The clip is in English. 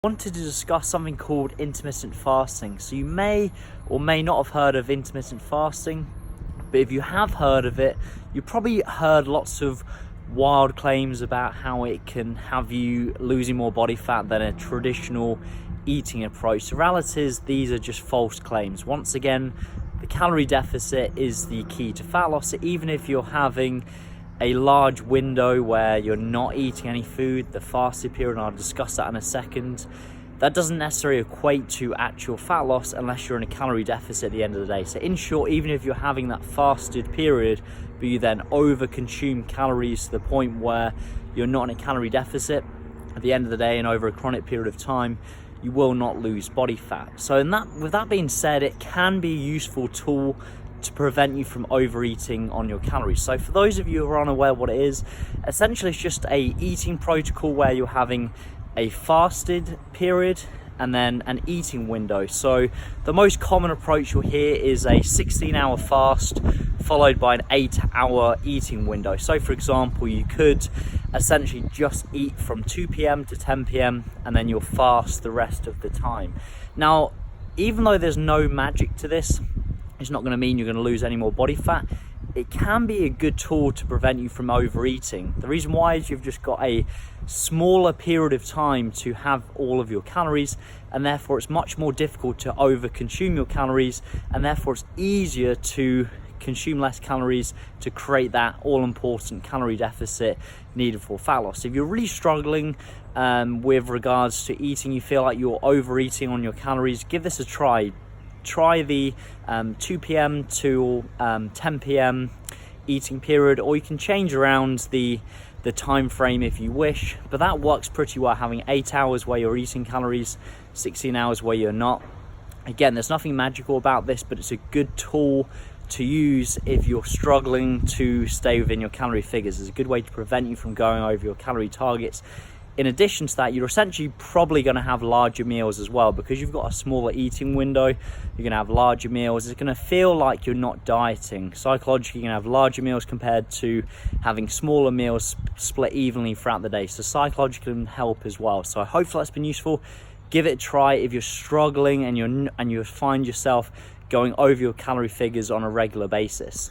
Wanted to discuss something called intermittent fasting. So you may or may not have heard of intermittent fasting, but if you have heard of it, you probably heard lots of wild claims about how it can have you losing more body fat than a traditional eating approach. The reality is these are just false claims. Once again, the calorie deficit is the key to fat loss. Even if you're having a large window where you're not eating any food, the fasted period, and I'll discuss that in a second, that doesn't necessarily equate to actual fat loss unless you're in a calorie deficit at the end of the day. So in short, even if you're having that fasted period, but you then over consume calories to the point where you're not in a calorie deficit, at the end of the day and over a chronic period of time, you will not lose body fat. So with that being said, it can be a useful tool to prevent you from overeating on your calories. So for those of you who are unaware what it is, essentially it's just a eating protocol where you're having a fasted period and then an eating window. So the most common approach you'll hear is a 16-hour fast followed by an 8-hour eating window. So for example, you could essentially just eat from 2 p.m. to 10 p.m. and then you'll fast the rest of the time. Now, even though there's no magic to this, it's not going to mean you're going to lose any more body fat. It can be a good tool to prevent you from overeating. The reason why is you've just got a smaller period of time to have all of your calories, and therefore it's much more difficult to overconsume your calories, and therefore it's easier to consume less calories to create that all-important calorie deficit needed for fat loss. If you're really struggling with regards to eating, you feel like you're overeating on your calories, give this a try. Try the 2 p.m. to 10 p.m. eating period, or you can change around the time frame if you wish, but that works pretty well, having 8 hours where you're eating calories, 16 hours where you're not. Again, there's nothing magical about this, but it's a good tool to use if you're struggling to stay within your calorie figures. It's a good way to prevent you from going over your calorie targets. In addition to that, you're essentially probably going to have larger meals as well, because you've got a smaller eating window. You're going to have larger meals. It's going to feel like you're not dieting. Psychologically, you're going to have larger meals compared to having smaller meals split evenly throughout the day. So psychologically can help as well. So hopefully that's been useful. Give it a try if you're struggling and you find yourself going over your calorie figures on a regular basis.